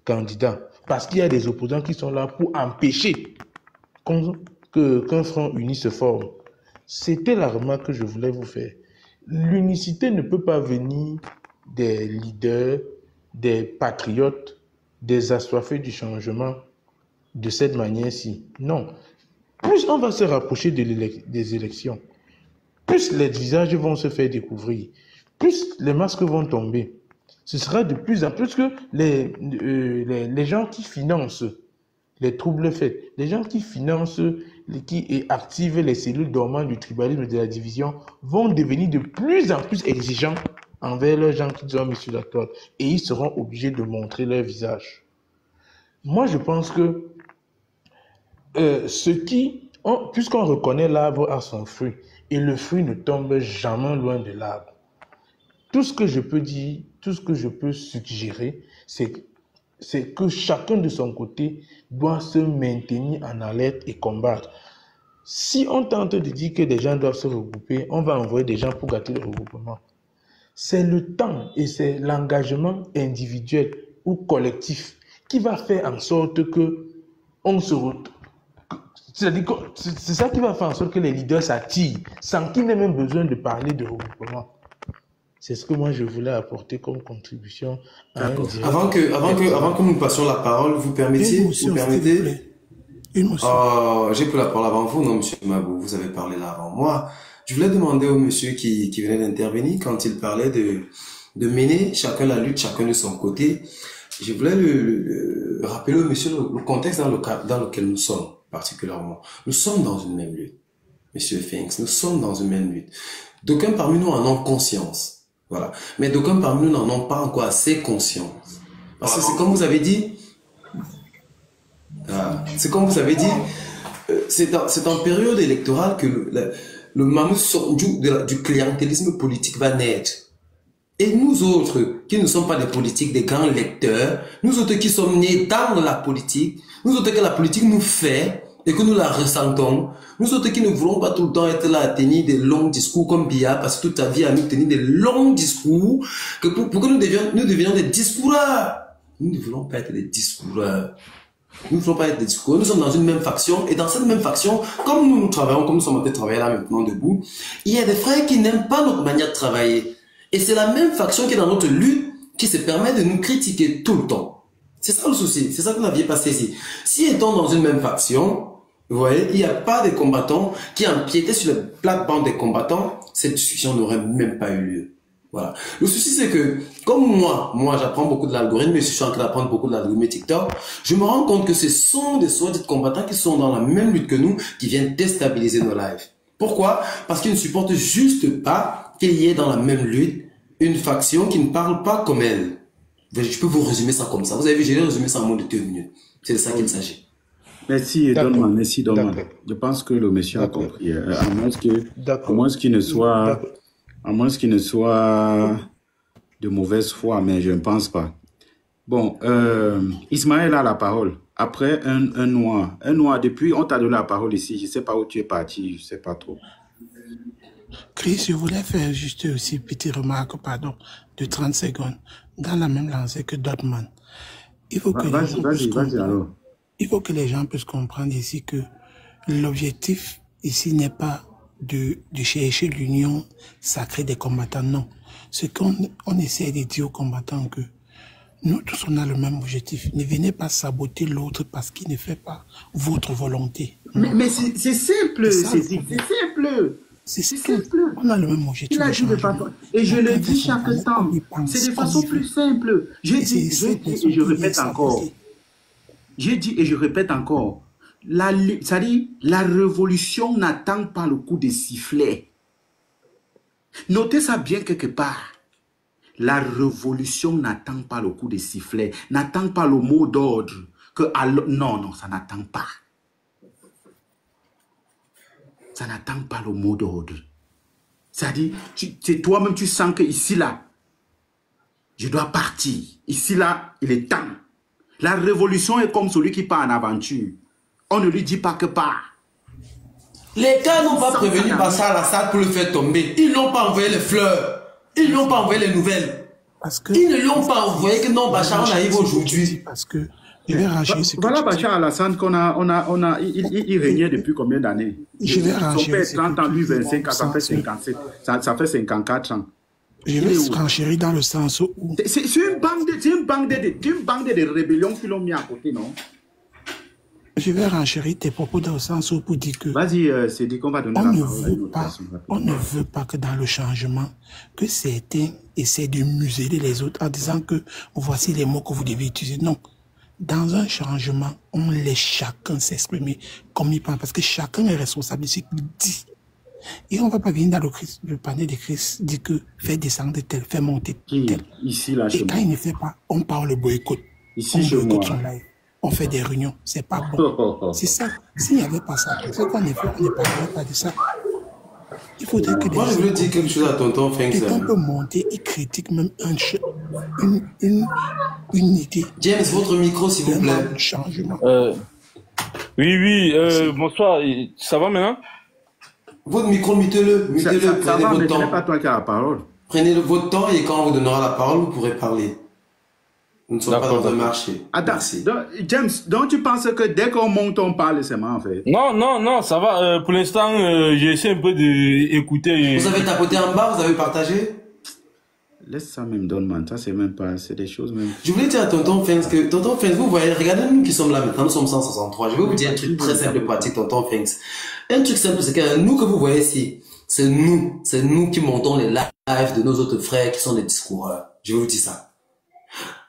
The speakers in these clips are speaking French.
candidat. Parce qu'il y a des opposants qui sont là pour empêcher qu'un front uni se forme. C'était la remarque que je voulais vous faire. L'unicité ne peut pas venir des leaders, des patriotes, des assoiffés du changement de cette manière-ci. Non. Plus on va se rapprocher des élections, plus les visages vont se faire découvrir, plus les masques vont tomber. Ce sera de plus en plus que les gens qui financent les troubles faits, les gens qui financent, qui activent les cellules dormantes du tribalisme et de la division vont devenir de plus en plus exigeants envers les gens qui ont mis sur la table. Et ils seront obligés de montrer leur visage. Moi, je pense que puisqu'on reconnaît l'arbre à son fruit, et le fruit ne tombe jamais loin de l'arbre. Tout ce que je peux dire, tout ce que je peux suggérer, c'est que chacun de son côté doit se maintenir en alerte et combattre. Si on tente de dire que des gens doivent se regrouper, on va envoyer des gens pour gâter le regroupement. C'est le temps et c'est l'engagement individuel ou collectif qui va faire en sorte que on se retrouve. C'est ça qui va faire en sorte que les leaders s'attirent sans qu'ils n'aient même besoin de parler de regroupement. C'est ce que moi je voulais apporter comme contribution. Avant que nous passions la parole, vous permettez? Une motion. J'ai pris la parole avant vous, non, monsieur Mabou, vous avez parlé là avant moi. Je voulais demander au monsieur qui venait d'intervenir quand il parlait de mener chacun la lutte, chacun de son côté. Je voulais rappeler au monsieur le contexte dans lequel nous sommes, particulièrement. Nous sommes dans une même lutte. Monsieur Finks, nous sommes dans une même lutte. D'aucuns parmi nous en ont conscience. Voilà. Mais d'aucuns parmi nous n'en ont pas encore assez conscience. Parce que c'est comme vous avez dit, c'est en période électorale que le mammouth du clientélisme politique va naître. Et nous autres, qui ne sommes pas des politiques, des grands lecteurs, nous autres qui sommes nés dans la politique, nous autres que la politique nous fait et que nous la ressentons, nous autres qui ne voulons pas tout le temps être là à tenir des longs discours comme Bia, parce que toute ta vie à nous tenir des longs discours, que pour que nous devenions des discoureurs. Nous ne voulons pas être des discoureurs. Nous ne voulons pas être des discoureurs. Nous sommes dans une même faction, et dans cette même faction, comme nous travaillons, comme nous sommes en train de travailler là maintenant debout, il y a des frères qui n'aiment pas notre manière de travailler. Et c'est la même faction qui est dans notre lutte qui se permet de nous critiquer tout le temps. C'est ça le souci, c'est ça que vous n'aviez pas saisi. Si étant dans une même faction, vous voyez, il n'y a pas de combattants qui empiétaient sur la plate-bande des combattants, cette discussion n'aurait même pas eu lieu. Voilà. Le souci, c'est que, comme moi j'apprends beaucoup de l'algorithme, mais je suis en train d'apprendre beaucoup de l'algorithme TikTok, je me rends compte que ce sont des soi-disant combattants qui sont dans la même lutte que nous, qui viennent déstabiliser nos lives. Pourquoi? Parce qu'ils ne supportent juste pas qu'il y ait dans la même lutte une faction qui ne parle pas comme elle. Je peux vous résumer ça comme ça. Vous avez vu, j'ai résumé ça en moins de 2 minutes. C'est de ça qu'il s'agit. Merci, Donman. Merci, Donman. Je pense que le monsieur a compris. À moins qu'il ne soit de mauvaise foi, mais je ne pense pas. Bon, Ismaël a la parole. Après, un noir. Un noir, depuis, on t'a donné la parole ici. Je ne sais pas où tu es parti, je ne sais pas trop. Chris, je voulais faire juste aussi une petite remarque, de 30 secondes, dans la même lancée que Dotman. Il faut que les gens puissent comprendre ici que l'objectif ici n'est pas de chercher l'union sacrée des combattants, non. C'est qu'on essaie de dire aux combattants que nous tous on a le même objectif. Ne venez pas saboter l'autre parce qu'il ne fait pas votre volonté. Mais c'est simple, c'est simple. C'est simple. On a le même objectif. Et je le dis chaque temps. C'est de façon plus simple. J'ai dit et je répète encore. J'ai dit et je répète encore. C'est-à-dire, la révolution n'attend pas le coup de sifflet. Notez ça bien quelque part. La révolution n'attend pas le coup de sifflet, n'attend pas le mot d'ordre. Non, ça n'attend pas. Ça n'attend pas le mot d'ordre. C'est-à-dire, c'est toi-même, tu sens que ici, là, je dois partir. Ici, là, il est temps. La révolution est comme celui qui part en aventure. On ne lui dit pas que part. Les gars n'ont pas prévenu Bassa à la salle pour le faire tomber. Ils n'ont pas envoyé les fleurs. Ils n'ont pas envoyé les nouvelles. Parce que... Ils ne l'ont pas. Vous voyez que non, Bachar arrive aujourd'hui. Parce que... Je vais ranger ce que voilà tu Bachar al-Assad il régnait depuis combien d'années? Je vais ranger son père 30 ans, lui 25 ans, ça fait 57, ça fait 54 ans. Je vais renchérir dans le sens où... C'est une bande de rébellions qui l'ont mis à côté, non? Je vais renchérir tes propos dans le sens où pour dire que... Vas-y, c'est dit qu'on va donner la parole à une autre personne. On ne veut pas que dans le changement, que certains essaient de museler les autres en disant que voici les mots que vous devez utiliser. Non. Dans un changement, on laisse chacun s'exprimer comme il pense, parce que chacun est responsable de ce qu'il dit. Et on ne va pas venir dans le panel de Christ dire que fait descendre tel, fait monter tel. Ici, là, et quand il ne fait pas, on parle boycott. Ici, chez moi. Son live. On fait des réunions, c'est pas bon. C'est ça. S'il n'y avait pas ça, c'est qu'on ne parlerait pas de ça. Il faudrait que moi, je voulais dire quelque chose à tonton Fengs. On peut monter et critiquer même une idée. James, votre micro, s'il vous plaît. Changement. Oui, bonsoir. Ça va maintenant? Votre micro, mutez-le. Mutez-le, prenez votre temps. Ce n'est pas toi qui as la parole. Prenez votre temps et quand on vous donnera la parole, vous pourrez parler. Nous ne sommes pas dans un marché. Attends, James, donc tu penses que dès qu'on monte, on parle seulement en fait? Non, ça va. Pour l'instant, j'essaie un peu d'écouter. Vous avez tapoté en bas, vous avez partagé? Laisse ça même, Donman. Ça, c'est même pas... C'est des choses même... Je voulais dire à tonton Fengs que... Tonton Fengs, vous voyez, regardez nous qui sommes là maintenant, nous sommes 163. Je vais vous dire un truc très simple et pratique, tonton Fengs. Un truc simple, c'est que nous que vous voyez ici, c'est nous qui montons les lives de nos autres frères qui sont des discoureurs. Je vais vous dire ça.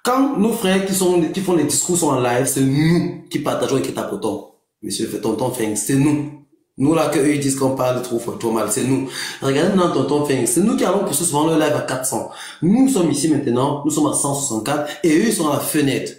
Quand nos frères qui font les discours sont en live, c'est nous qui partageons et qui tapotons. Monsieur tonton Fengs, c'est nous. Nous là que eux ils disent qu'on parle trop mal, c'est nous. Regardez dans tonton Fengs, c'est nous qui allons pousser souvent le live à 400. Nous sommes ici maintenant, nous sommes à 164 et eux ils sont à la fenêtre.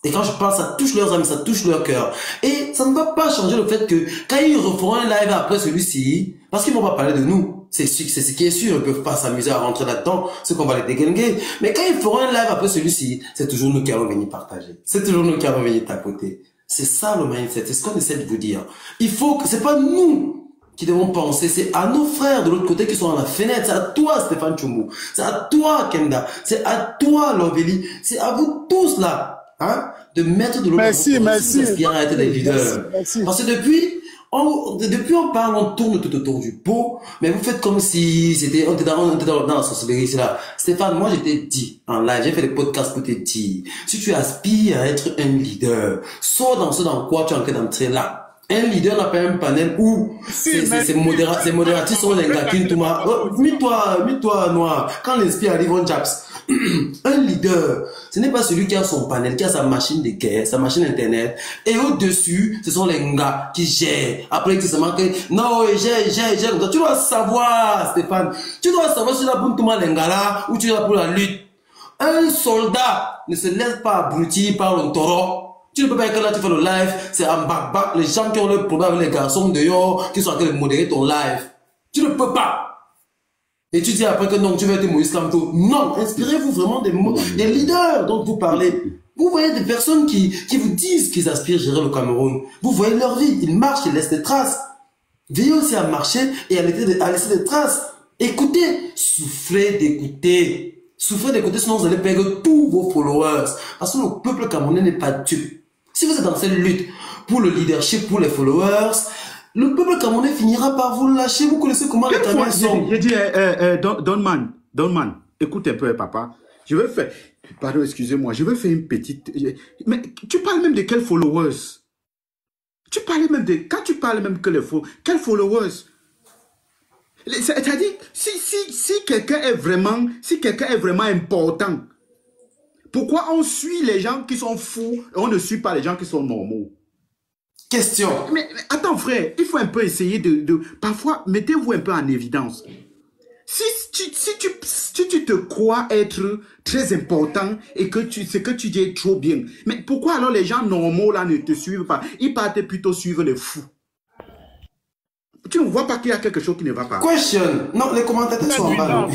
Et quand je parle, ça touche leurs âmes, ça touche leur cœur. Et ça ne va pas changer le fait que quand ils referont un live après celui-ci, parce qu'ils vont pas parler de nous, c'est ce qui est sûr, ils peuvent pas s'amuser à rentrer là-dedans, c'est qu'on va les dégainer. Mais quand ils feront un live après celui-ci, c'est toujours nous qui allons venir partager. C'est toujours nous qui allons venir tapoter. C'est ça le mindset, c'est ce qu'on essaie de vous dire. Il faut que, c'est pas nous qui devons penser, c'est à nos frères de l'autre côté qui sont à la fenêtre, c'est à toi Stéphane Tchoumou, c'est à toi Kenda, c'est à toi Loveli, c'est à vous tous là. Hein, de mettre de l'autre côté. Merci. À être des leaders. Merci. Parce que depuis on parle, on tourne tout autour du pot, mais vous faites comme si on était dans la sorcellerie, c'est là. Stéphane, moi, je t'ai dit en live, j'ai fait des podcasts pour te dire, si tu aspires à être un leader, sors dans ce dans quoi tu es en train d'entrer là. Un leader n'a pas un panel où ces modérateurs sont les gars qui tout mal. Mets-toi noir. Quand l'esprit arrive, on japs. Un leader, ce n'est pas celui qui a son panel, qui a sa machine de guerre, sa machine internet, et au-dessus, ce sont les gars qui gèrent. Après, ils se manquent, non, gère. Tu dois savoir, Stéphane, tu dois savoir si tu es là pour tout le monde, les gars là, ou tu es là pour la lutte. Un soldat ne se laisse pas abrutir par le taureau. Tu ne peux pas être là, tu fais le live, c'est un back, les gens qui ont le problème avec les garçons dehors, qui sont en train de modérer ton live. Tu ne peux pas. Et tu dis après que non, tu veux être Moïse Kamto. Non, inspirez-vous vraiment des leaders dont vous parlez. Vous voyez des personnes qui vous disent qu'ils aspirent à gérer le Cameroun. Vous voyez leur vie, ils marchent, ils laissent des traces. Veillez aussi à marcher et à laisser des traces. Écoutez, soufflez d'écouter. Souffrez d'écouter, sinon vous allez perdre tous vos followers. Parce que le peuple camerounais n'est pas dupe. Si vous êtes dans cette lutte pour le leadership, pour les followers, le peuple camerounais finira par vous lâcher. Vous connaissez comment les Camerounais sont. J'ai dit, Donman, écoute un peu, papa. Je vais faire, pardon, excusez-moi, je vais faire une petite... Mais tu parles même de quels followers? Tu parlais même de... Quand tu parles même que les quels followers? C'est-à-dire, si quelqu'un est vraiment important, pourquoi on suit les gens qui sont fous et on ne suit pas les gens qui sont normaux? Question. Mais attends frère, il faut un peu essayer de parfois, mettez-vous un peu en évidence. Si tu te crois être très important et que ce que tu dis est trop bien, mais pourquoi alors les gens normaux là ne te suivent pas? Ils partent plutôt suivre les fous. Tu ne vois pas qu'il y a quelque chose qui ne va pas. Question. Non, les commentateurs sont en bas.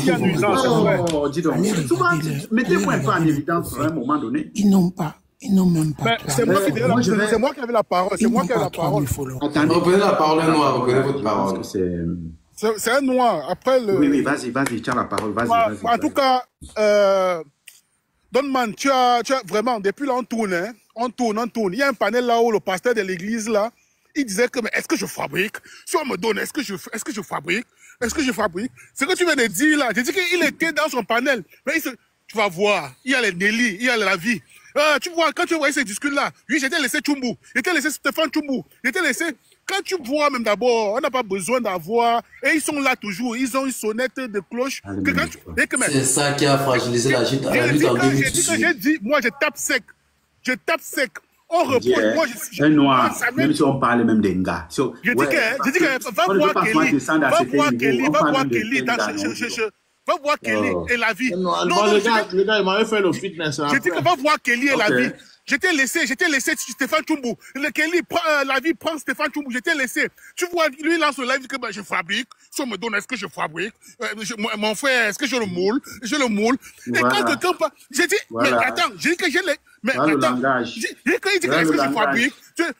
Oh, dis donc. Souvent, mettez-vous un peu en évidence à un moment donné. Ils n'ont même pas. C'est moi qui avais la parole. C'est moi qui avais la parole. Attendez. Reprenez la parole, un noir. Reprenez votre parole. C'est un noir. Après le... Oui, vas-y, tu as la parole. Vas-y. En tout cas, Donman, tu as vraiment, depuis là, on tourne, hein? On tourne. Il y a un panel là-haut, le pasteur de l'église, là, il disait que, mais est-ce que je fabrique? Si on me donne, est-ce que je fabrique? Est-ce que je fabrique? Ce que tu viens de dire là, j'ai dit qu'il était dans son panel. Mais tu vas voir, il y a les Nelly, il y a la vie. Tu vois, quand tu voyais ces discours-là, oui, j'étais laissé Tchumbu, j'étais laissé Stéphane Tchumbu, j'étais laissé... Quand tu vois même d'abord, on n'a pas besoin d'avoir... Et ils sont là toujours, ils ont une sonnette de cloche. C'est ça qui a fragilisé la lutte J'ai dit, moi je tape sec. On reproche, moi je un noir, même si on parle même d'Enga. J'ai dit que va voir Kelly, va voir Kelly et la vie. Non, les gars, il m'avait fait le fitness. J'ai dit que va voir Kelly et la vie. J'étais laissé Stéphane Tchumbu. Kelly prend la vie, prend Stéphane Tchumbu. J'étais laissé. Tu vois, lui, il lance le live, dit que je fabrique. Si on me donne, est-ce que je fabrique? Mon frère, est-ce que je le moule? Je le moule. Et quand quelqu'un parle, j'ai dit, mais attends, j'ai dit que j'ai les... Mais attends, j'ai dit que est-ce que je fabrique?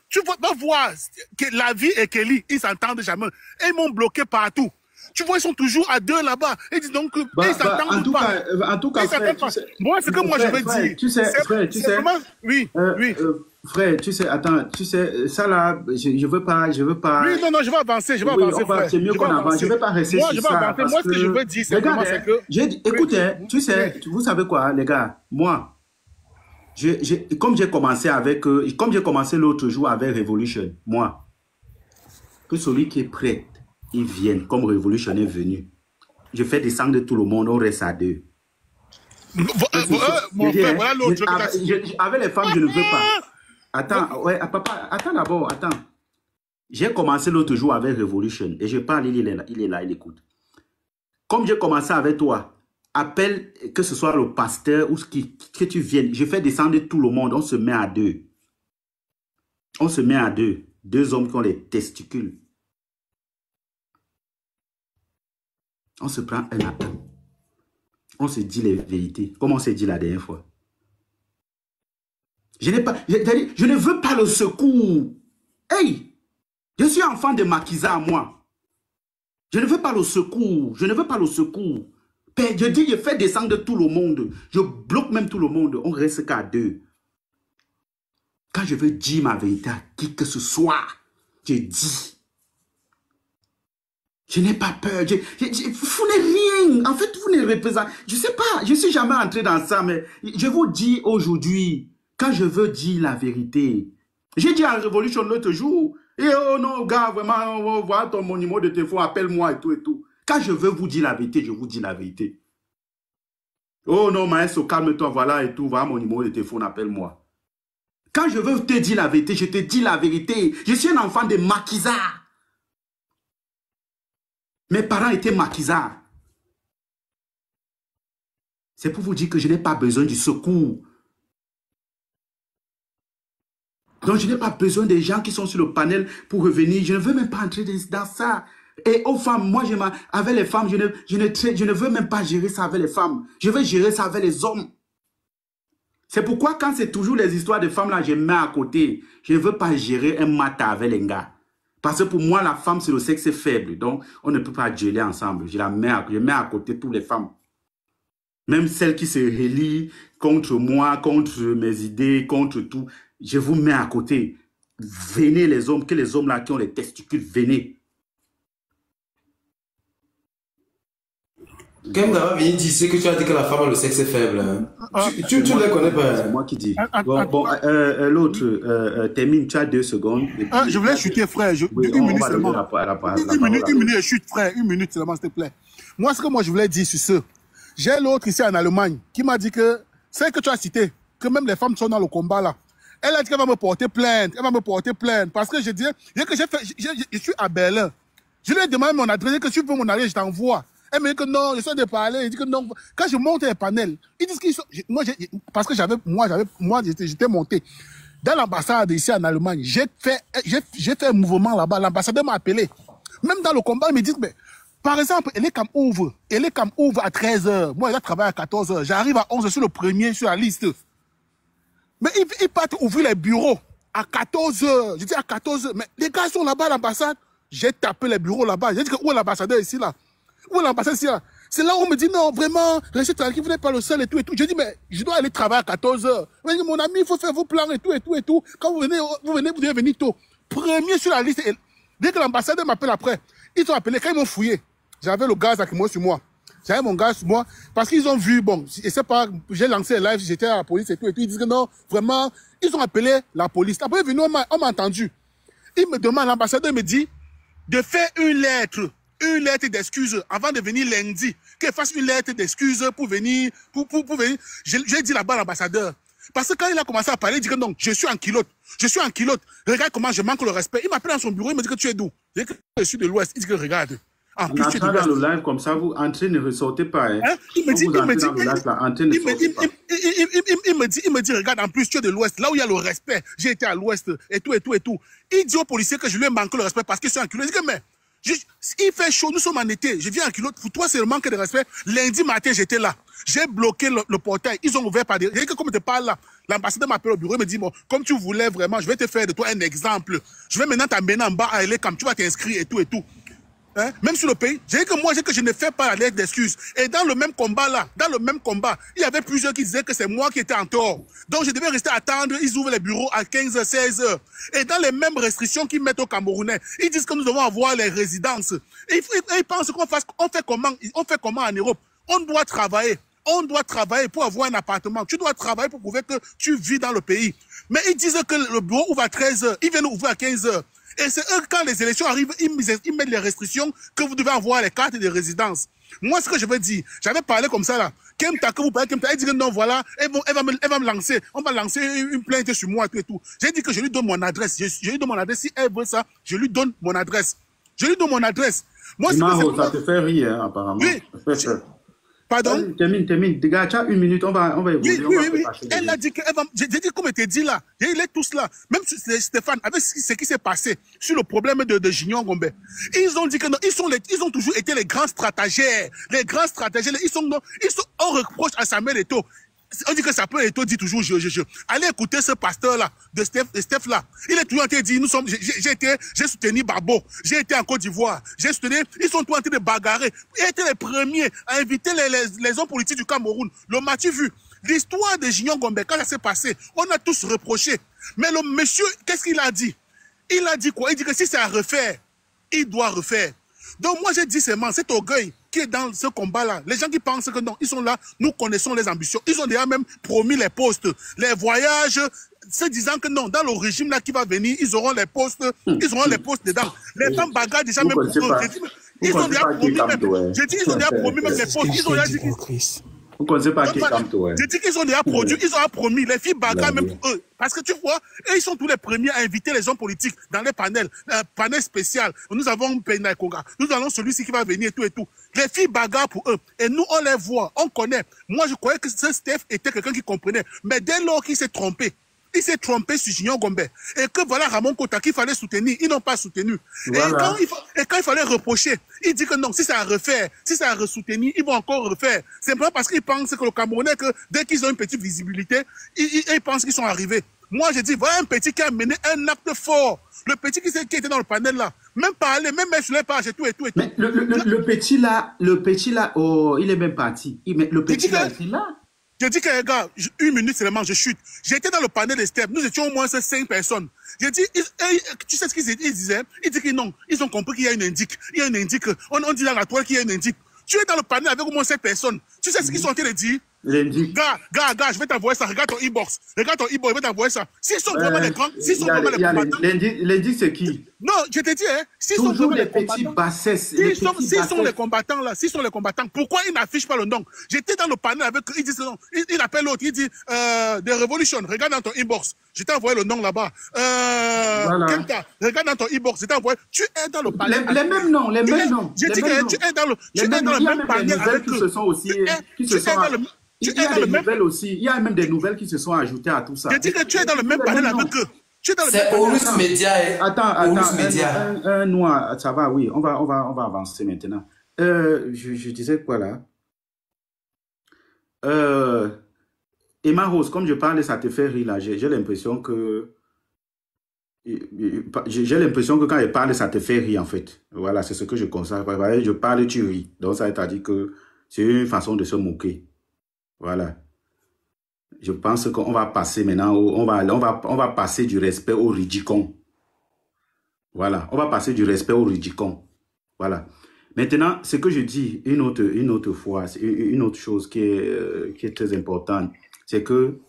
Tu vas voir que la vie et Kelly, ils s'entendent jamais. Et ils m'ont bloqué partout. Tu vois, ils sont toujours à deux là-bas. Ils disent donc, ils s'entendent pas. En tout cas, frère, moi, c'est que moi, je veux dire. Tu sais, vraiment, oui. Frère, tu sais, attends, tu sais, ça là, je veux pas. Oui, non, je vais avancer, frère. C'est mieux qu'on avance. Je vais pas rester sur ça. Moi, ce que je veux dire, c'est vraiment, c'est que... Écoutez, tu sais, vous savez quoi, les gars, moi, comme j'ai commencé l'autre jour avec Revolution, moi, que celui qui est prêt, il vienne, comme Revolution est venu. Je fais descendre tout le monde, on reste à deux. Mon frère, voilà l'autre. Avec les femmes, je ne veux pas. Attends, ouais, papa, attends d'abord, attends. J'ai commencé l'autre jour avec Revolution et je parle, il est là, il écoute. Comme j'ai commencé avec toi, appelle que ce soit le pasteur ou que tu viennes. Je fais descendre tout le monde, on se met à deux. On se met à deux. Deux hommes qui ont les testicules. On se prend un à un. On se dit les vérités, comme on s'est dit la dernière fois. Je ne veux pas le secours. Hey, je suis enfant de Makiza, moi. Je ne veux pas le secours. Je ne veux pas le secours. Je dis, je fais descendre tout le monde. Je bloque même tout le monde. On reste qu'à deux. Quand je veux dire ma vérité à qui que ce soit, je dis. Je n'ai pas peur. Vous n'êtes rien. En fait, vous ne représentez... Je ne sais pas. Je ne suis jamais entré dans ça, mais je vous dis aujourd'hui, quand je veux dire la vérité, j'ai dit à Révolution l'autre jour, et oh non, gars, vraiment, voilà ton numéro de téléphone, appelle-moi et tout et tout. Quand je veux vous dire la vérité, je vous dis la vérité. Oh non, maestro, calme-toi, voilà et tout, voilà mon numéro de téléphone, appelle-moi. Quand je veux te dire la vérité, je te dis la vérité. Je suis un enfant de Makiza. Mes parents étaient maquisards. C'est pour vous dire que je n'ai pas besoin du secours. Donc, je n'ai pas besoin des gens qui sont sur le panel pour revenir. Je ne veux même pas entrer dans ça. Et aux femmes, moi, avec les femmes, je ne veux même pas gérer ça avec les femmes. Je veux gérer ça avec les hommes. C'est pourquoi quand c'est toujours les histoires de femmes, là, je mets à côté. Je ne veux pas gérer un matin avec les gars. Parce que pour moi, la femme, c'est le sexe faible. Donc, on ne peut pas geler ensemble. Je mets à côté toutes les femmes. Même celles qui se relient contre moi, contre mes idées, contre tout. Je vous mets à côté. Venez les hommes, que les hommes là qui ont les testicules, venez. Quand va venir dire, c'est que tu as dit que la femme a le sexe faible. Tu ne les connais pas. C'est moi qui dis. Bon, l'autre, termine, tu as 2 secondes. Je voulais chuter, frère. Une minute seulement. Une minute, je chute, frère. Une minute seulement, s'il te plaît. Moi, ce que moi je voulais dire sur ce, j'ai l'autre ici en Allemagne qui m'a dit que, c'est que tu as cité, que même les femmes sont dans le combat là. Elle a dit qu'elle va me porter plainte. Elle va me porter plainte. Parce que je dis, je suis à Berlin. Je lui ai demandé mon adresse, que si tu veux mon adresse, je t'envoie. Elle me dit que non, j'essaie de parler. Il dit que non. Quand je monte les panels, ils disent qu'ils sont. Parce que moi, j'étais monté. Dans l'ambassade ici en Allemagne, j'ai fait un mouvement là-bas. L'ambassadeur m'a appelé. Même dans le combat, ils me disent, mais, par exemple, elle est comme ouvre à 13h. Moi, elle a travaillé à 14h. J'arrive à 11h sur le premier, sur la liste. Mais ils partent ouvrir les bureaux à 14h. Je dis à 14h. Mais les gars sont là-bas à l'ambassade. J'ai tapé les bureaux là-bas. J'ai dit que où est l'ambassadeur ici là? Où est l'ambassadeur ici là? C'est là où on me dit, non, vraiment, restez tranquille, vous n'êtes pas le seul et tout et tout. Je dis, mais je dois aller travailler à 14 h. Mon ami, il faut faire vos plans et tout et tout et tout. Quand vous venez, vous devez venir tôt. Premier sur la liste. Et dès que l'ambassadeur m'appelle après, ils ont appelé, quand ils m'ont fouillé, j'avais le gaz avec moi sur moi. J'avais mon gaz sur moi, parce qu'ils ont vu, bon, et c'est pas, j'ai lancé un live, j'étais à la police et tout, ils disent que non, vraiment, ils ont appelé la police. Après, venu, on m'a entendu. Il me demande, l'ambassadeur me dit, de faire une lettre d'excuse avant de venir lundi, qu'elle fasse une lettre d'excuse pour venir, pour venir. J'ai dit là-bas à l'ambassadeur. Parce que quand il a commencé à parler, il dit que non, je suis en culotte. Regarde comment je manque le respect. Il m'appelle dans son bureau, il me dit que tu es d'où? Je dis que je suis de l'Ouest. Il dit que regarde. En plus, tu es de l'Ouest. Dans le live comme ça, vous entrez, ne ressortez pas. Hein? Il me dit, regarde, en plus, tu es de l'Ouest. Là où il y a le respect, j'ai été à l'Ouest et tout. Il dit au policier que je lui ai manqué le respect parce que je suis en culotte. Il dit que mais, il fait chaud, nous sommes en été, je viens en culotte. Pour toi, c'est le manque de respect. Lundi matin, j'étais là. J'ai bloqué le portail. Ils ont ouvert par des... J'ai dit que comme tu n'es pas là, l'ambassadeur m'appelle au bureau, il me dit, bon, comme tu voulais vraiment, je vais te faire de toi un exemple. Je vais maintenant t'amener en bas à aller comme tu vas t'inscrire et tout. Hein? Même sur le pays, j'ai dit que moi, je ne fais pas la lettre d'excuse. Et dans le même combat, il y avait plusieurs qui disaient que c'est moi qui étais en tort. Donc, je devais rester attendre, ils ouvrent les bureaux à 15h, 16h. Et dans les mêmes restrictions qu'ils mettent aux Camerounais, ils disent que nous devons avoir les résidences. Et ils pensent on fait comment en Europe? On doit travailler pour avoir un appartement. Tu dois travailler pour prouver que tu vis dans le pays. Mais ils disent que le bureau ouvre à 13h, ils viennent ouvrir à 15h. Et c'est eux, quand les élections arrivent, ils mettent les restrictions que vous devez avoir les cartes de résidence. Moi, ce que je veux dire, j'avais parlé comme ça là. Kemta, que vous parlez Kemta, elle dit que non, voilà, elle va me lancer, on va lancer une plainte sur moi et tout. J'ai dit que je lui donne mon adresse. Je lui donne mon adresse. Si elle veut ça, je lui donne mon adresse. Moi, ça te fait rire, hein, apparemment. Oui. Pardon? Termine. Dégage, tu as une minute, on va évoluer. Oui. Elle a dit qu'elle va... J'ai dit, comme était dit là, il est tous là. Même Stéphane, avec ce qui s'est passé sur le problème de Junior Gombe, ils ont dit que non, ils ont toujours été les grands stratagères. On reproche à Samuel Eto'o. On dit que Samuel Eto'o dit toujours je. Allez écouter ce pasteur-là, de Steph là. Il est toujours en train de dire, j'ai soutenu Babo, j'ai été en Côte d'Ivoire, j'ai soutenu, ils sont tous en train de bagarrer. Ils étaient les premiers à inviter les hommes politiques du Cameroun. Le m'as-tu vu? L'histoire de Junior Gombe, quand ça s'est passé, on a tous reproché. Mais le monsieur, qu'est-ce qu'il a dit? Il a dit quoi? Il dit que si c'est à refaire, il doit refaire. Donc moi j'ai dit seulement, cet orgueil qui est dans ce combat-là, les gens qui pensent que non, ils sont là, nous connaissons les ambitions. Ils ont déjà même promis les postes, les voyages, se disant que non, dans le régime là qui va venir, ils auront les postes dedans. Les femmes bagarrent déjà même pour eux. Ils ont déjà promis même les postes. Ils ont déjà dit vous ne connaissez pas qui J'ai dit qu'ils ont déjà produit, ils ont promis, les filles bagarrent même pour eux. Parce que tu vois, eux, ils sont tous les premiers à inviter les hommes politiques dans les panels, panel spécial. Nous avons Pena Koga, nous avons celui-ci qui va venir et tout. Les filles bagarrent pour eux. Et nous, on les voit, on connaît. Moi, je croyais que ce Steph était quelqu'un qui comprenait. Mais dès lors qu'il s'est trompé, sur Junior Gombe. Et que voilà Ramon Kota qu'il fallait soutenir, ils n'ont pas soutenu. Voilà. Et quand il fallait reprocher, il dit que non, si c'est à refaire, si c'est à ressoutenir, ils vont encore refaire. Simplement parce qu'ils pensent que le Camerounais, que dès qu'ils ont une petite visibilité, ils pensent qu'ils sont arrivés. Moi, j'ai dit, voilà un petit qui a mené un acte fort. Le petit qui était dans le panel là. Même parler, même mettre sur les pages et tout. Mais le petit là, oh, il est même parti. Le petit là, il est là. Je dis que, les gars, une minute seulement, je chute. J'étais dans le panel des steps. Nous étions au moins 5 personnes. J'ai dit, tu sais ce qu'ils disaient? Ils disent que non, ils ont compris qu'il y a une indique. Il y a une indique. On dit dans la toile qu'il y a une indique. Tu es dans le panel avec au moins 5 personnes. Tu sais ce qu'ils sont en train de dire? Gars, je vais t'envoyer ça. Regarde ton e-box. Je vais t'envoyer ça. S'ils sont vraiment les grands, s'ils sont vraiment les combattants. L'indique, c'est qui? Non, je t'ai dit, hein. S'ils sont vraiment les combattants. S'ils sont les combattants, là, pourquoi ils n'affichent pas le nom? J'étais dans le panel avec eux, ils disent non. Il appelle l'autre, il dit, The Revolution, regarde dans ton e-box. Je t'ai envoyé le nom là-bas. Kemta, regarde dans ton e-box. Je t'ai envoyé. Tu es dans le panel. Les mêmes noms. J'ai dit que tu es dans le même panel avec eux. Il y a même des nouvelles qui se sont ajoutées à tout ça. Je dis que tu es dans le même panel avec eux. C'est Horus Media. Attends, un noir, ça va, oui, on va avancer maintenant. Je disais quoi là? Emma Rose, comme je parle, ça te fait rire là. J'ai l'impression que quand elle parle, ça te fait rire en fait. Voilà, c'est ce que je constate. Je parle, tu ris. Donc ça t'a dit que C'est une façon de se moquer. Voilà. Je pense qu'on va passer maintenant, on va passer du respect au ridicon. Voilà, on va passer du respect au ridicon. Voilà. Maintenant, ce que je dis une autre fois, une autre chose qui est très importante, c'est que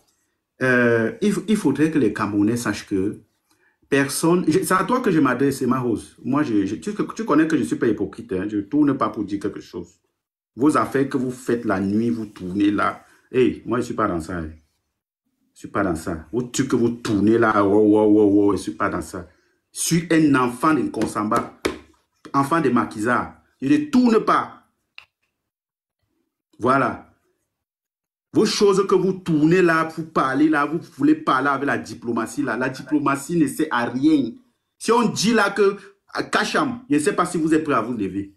il faudrait que les Camerounais sachent que personne... C'est à toi que je m'adresse, ma Rose. Moi, tu connais que je ne suis pas hypocrite. Hein, je ne tourne pas pour dire quelque chose. Vos affaires que vous faites la nuit, vous tournez là. Hey, moi, je ne suis pas dans ça. Hein. Je ne suis pas dans ça. Vos trucs que vous tournez là, je ne suis pas dans ça. Je suis un enfant de Konsamba, enfant de Makiza. Je ne tourne pas. Voilà. Vos choses que vous tournez là, pour parler là, vous voulez parler avec la diplomatie là. La diplomatie ne sert à rien. Si on dit là que Kacham, je ne sais pas si vous êtes prêt à vous lever.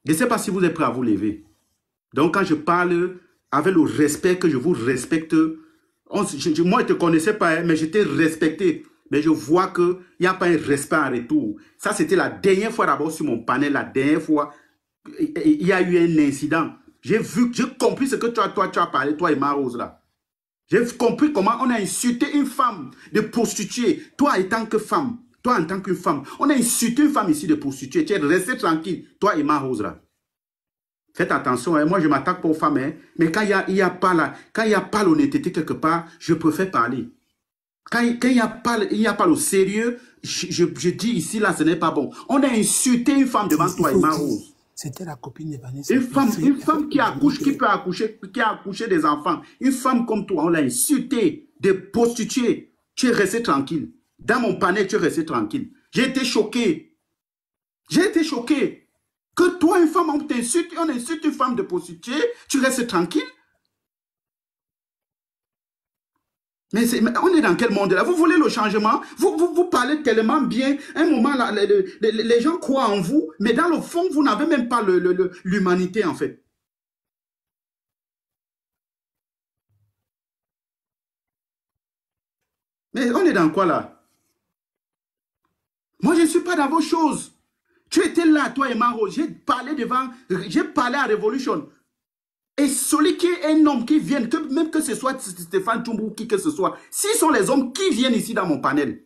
Je ne sais pas si vous êtes prêt à vous lever. Donc quand je parle avec le respect que je vous respecte, moi je ne te connaissais pas, hein, mais je t'ai respecté. Mais je vois qu'il n'y a pas un respect en retour. Ça, c'était la dernière fois d'abord sur mon panel, la dernière fois, il y a eu un incident. J'ai compris ce que tu as parlé, toi et Marose là. J'ai compris comment on a insulté une femme de prostituée, toi étant que femme, toi en tant que femme. On a insulté une femme ici de prostituée. Tu es resté tranquille, toi et Marose là. Faites attention, hein. Moi je ne m'attaque pas aux femmes, hein. Mais quand il n'y a pas l'honnêteté quelque part, je préfère parler. Quand il n'y a pas le sérieux, je dis ici, là, ce n'est pas bon. On a insulté une femme devant toi et Marose. C'était la copine de Vanessa. Une femme qui accouche, qui peut accoucher, qui a accouché des enfants. Une femme comme toi, on l'a insultée, des prostituées. Tu es resté tranquille. Dans mon panel, tu es resté tranquille. J'ai été choqué. J'ai été choqué. Que toi, une femme, on insulte une femme de prostituée, tu restes tranquille. Mais on est dans quel monde là? Vous voulez le changement? Vous parlez tellement bien. Un moment, là, les gens croient en vous, mais dans le fond, vous n'avez même pas l'humanité, en fait. Mais on est dans quoi, là? Moi, je ne suis pas dans vos choses. Tu étais là, toi et Maro. J'ai parlé à Révolution. Et celui qui est un homme qui vient, même que ce soit Stéphane Tchoumou ou qui que ce soit, s'ils sont les hommes qui viennent ici dans mon panel,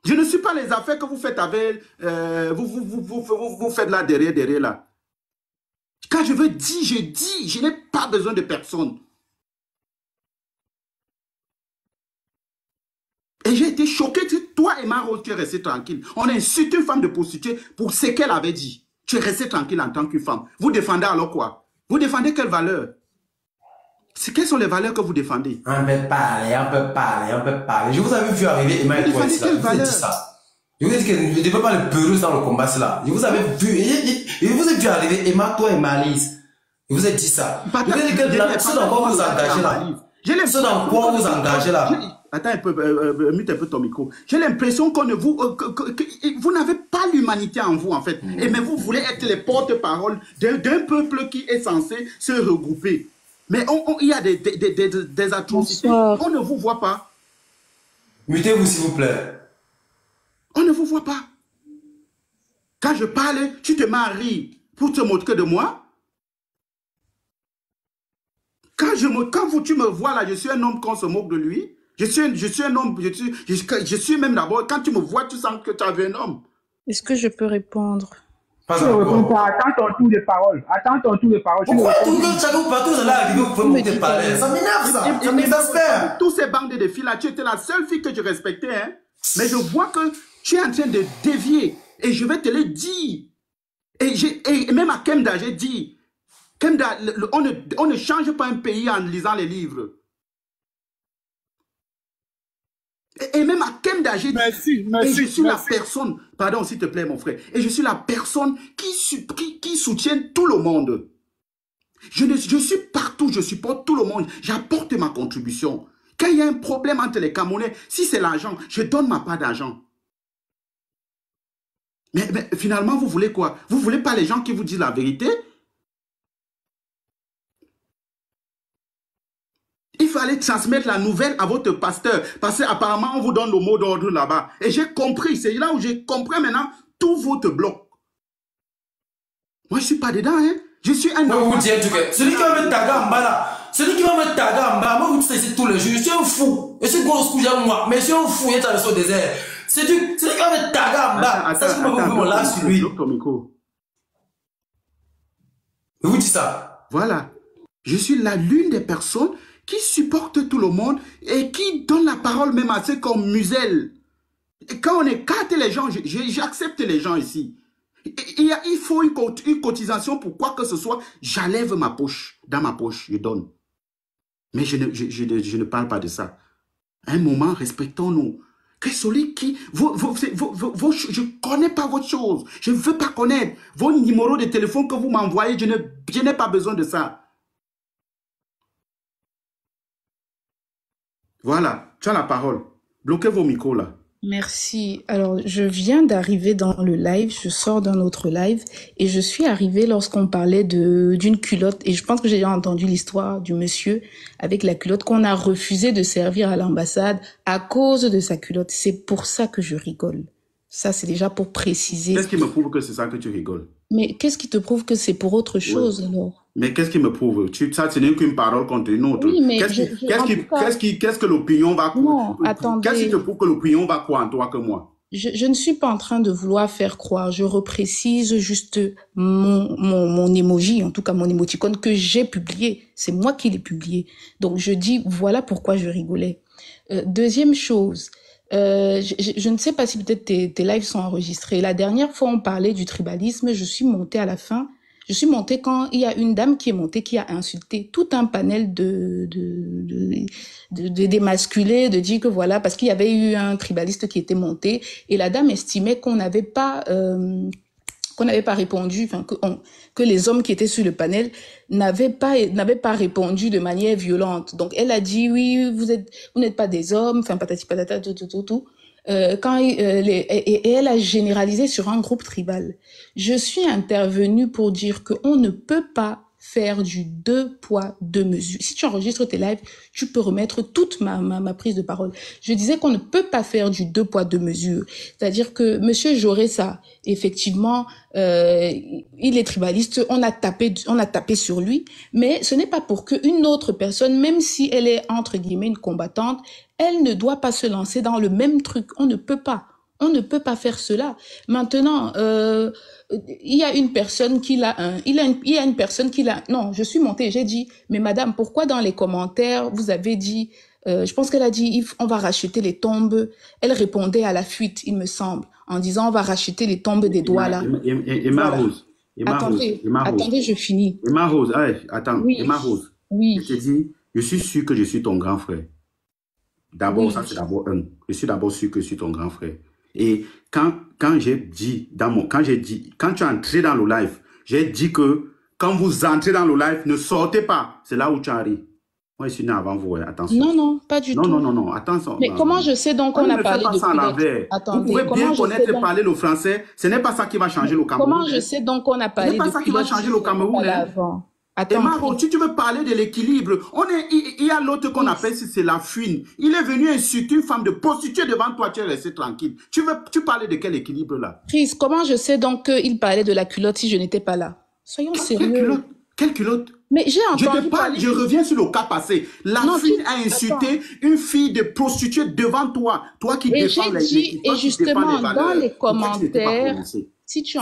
je ne suis pas les affaires que vous faites avec, vous faites là derrière là. Quand je veux dire, je dis, je n'ai pas besoin de personne. Et j'ai été choqué que toi et Maro, tu es resté tranquille. On a insulté une femme de prostituée pour ce qu'elle avait dit. Tu es resté tranquille en tant que femme. Vous défendez alors quoi? Vous défendez quelles valeurs? Quelles sont les valeurs que vous défendez? On peut parler. Je vous avais vu arriver Emma et toi ici. Je vous ai dit ça. Je vous ai dit que je ne devais pas le peureuse dans le combat là. Je vous avais vu. Je vous ai vu arriver Emma, toi et Malice. Je vous ai dit ça. Je vous ai dit que ce dans quoi vous engagez là. Ce dans quoi vous engagez là. Attends un peu, mute un peu ton micro. J'ai l'impression que vous n'avez pas l'humanité en vous, en fait. Et mais vous voulez être les porte-parole d'un peuple qui est censé se regrouper. Mais il y a des atrocités. On ne vous voit pas. Mutez-vous, s'il vous plaît. On ne vous voit pas. Quand je parle, tu te maries pour te moquer de moi. Quand tu me vois là, je suis un homme qu'on se moque de lui. Je suis un homme, je suis même d'abord, quand tu me vois, tu sens que tu avais un homme. Est-ce que je peux répondre? Tu ne réponds pas, attends ton tour de parole. Attends ton tour de parole. Pourquoi tout le monde, chaque fois, partout, vous allez arriver, vous pouvez me parler. Ça m'énerve ça, ça m'exaspère. Tous ces bandes de filles là, tu étais la seule fille que je respectais, hein. Mais je vois que tu es en train de dévier. Et je vais te le dire. Et même à Kemda, j'ai dit, Kemda, on ne change pas un pays en lisant les livres. Et même à Kemda, j'ai dit, et je suis la personne, pardon s'il te plaît mon frère, et je suis la personne qui soutient tout le monde. Je suis partout, je supporte tout le monde, j'apporte ma contribution. Quand il y a un problème entre les Camerounais, si c'est l'argent, je donne ma part d'argent. Mais finalement, vous voulez quoi? Vous voulez pas les gens qui vous disent la vérité? Il fallait transmettre la nouvelle à votre pasteur, parce qu'apparemment, on vous donne le mot d'ordre là-bas. Et j'ai compris, c'est là où j'ai compris maintenant tout votre bloc. Moi, je ne suis pas dedans, hein. Je suis un enfant. Celui qui va me taguer en bas là, celui qui va me taguer en bas, moi vous dites tous les jours, je suis un fou. Je suis gros cousin moi, mais je suis un fou, il est dans le désert. Celui qui va me taguer en bas, ça c'est comment vous mon live sur lui. Je vous dis ça. Voilà. Je suis l'une des personnes qui supporte tout le monde et qui donne la parole même à ceux comme Musel. Et quand on écarte les gens, j'accepte les gens ici. Il faut une cotisation pour quoi que ce soit. J'enlève ma poche. Dans ma poche, je donne. Mais je ne parle pas de ça. À un moment, respectons-nous. Que celui qui... je ne connais pas votre chose. Je ne veux pas connaître. Vos numéros de téléphone que vous m'envoyez, je n'ai pas besoin de ça. Voilà, tu as la parole. Bloquez vos micros là. Merci. Alors, je viens d'arriver dans le live, je sors d'un autre live et je suis arrivée lorsqu'on parlait d'une culotte et je pense que j'ai déjà entendu l'histoire du monsieur avec la culotte qu'on a refusé de servir à l'ambassade à cause de sa culotte. C'est pour ça que je rigole. Ça, c'est déjà pour préciser. Qu'est-ce qui me prouve que c'est ça que tu rigoles? Mais qu'est-ce qui te prouve que c'est pour autre chose alors? Mais qu'est-ce qui me prouve? Ça, ce n'est qu'une parole contre une autre. Oui, mais qu'est-ce que l'opinion va... Non, attendez. Qu'est-ce qui te prouve que l'opinion va croire en toi que moi? Je ne suis pas en train de vouloir faire croire. Je reprécise juste mon emoji, en tout cas mon émoticône que j'ai publié. C'est moi qui l'ai publié. Donc, je dis, voilà pourquoi je rigolais. Deuxième chose... je ne sais pas si peut-être tes lives sont enregistrés. La dernière fois, on parlait du tribalisme. Je suis montée à la fin. Je suis montée quand il y a une dame qui est montée, qui a insulté tout un panel de démasculés, de dire que voilà, parce qu'il y avait eu un tribaliste qui était monté et la dame estimait qu'on n'avait pas répondu, enfin que les hommes qui étaient sur le panel n'avaient pas répondu de manière violente. Donc elle a dit oui, vous n'êtes pas des hommes, enfin patati patata tout. Et elle a généralisé sur un groupe tribal. Je suis intervenue pour dire qu'on ne peut pas faire du 2 poids 2 mesures. Si tu enregistres tes lives, tu peux remettre toute ma prise de parole. Je disais qu'on ne peut pas faire du 2 poids 2 mesures. C'est-à-dire que Monsieur Joressa, effectivement, il est tribaliste, on a tapé sur lui, mais ce n'est pas pour qu'une autre personne, même si elle est entre guillemets une combattante, elle ne doit pas se lancer dans le même truc. On ne peut pas faire cela. Maintenant, il y a une personne qui non, je suis montée, j'ai dit, mais madame, pourquoi dans les commentaires, vous avez dit, je pense qu'elle a dit, on va racheter les tombes. Elle répondait à la fuite, il me semble, en disant, on va racheter les tombes des doigts là. Emma Rose. Attendez, je finis. Emma Rose, attends, oui. Emma Rose. Oui. Je te dis, je suis sûr que je suis ton grand frère. D'abord, oui. Ça c'est d'abord un. Je suis d'abord sûr que je suis ton grand frère. Et quand j'ai dit, quand tu es entré dans le live, j'ai dit que quand vous entrez dans le live, ne sortez pas. C'est là où tu arrives. Moi, je suis né avant vous, attention. Non, pas du tout. Non, attention. Mais comment je sais donc qu'on a parlé de culotte? Vous pouvez bien connaître et parler le français. Ce n'est pas ça qui va changer le Cameroun. Comment je sais donc qu'on a parlé de culotte? Ce n'est pas ça qui va changer le Cameroun. Et Maro, si tu veux parler de l'équilibre, il y a l'autre qu'on appelle, c'est la fouine. Il est venu insulter une femme de prostituée devant toi, tu es resté tranquille. Tu parlais de quel équilibre là? Chris, comment je sais donc qu'il parlait de la culotte si je n'étais pas là? Soyons sérieux. Quelle culotte? Mais j'ai entendu je reviens sur le cas passé. La fille a insulté une fille de prostituée devant toi. Toi qui défends les et justement, dans les commentaires... Si tu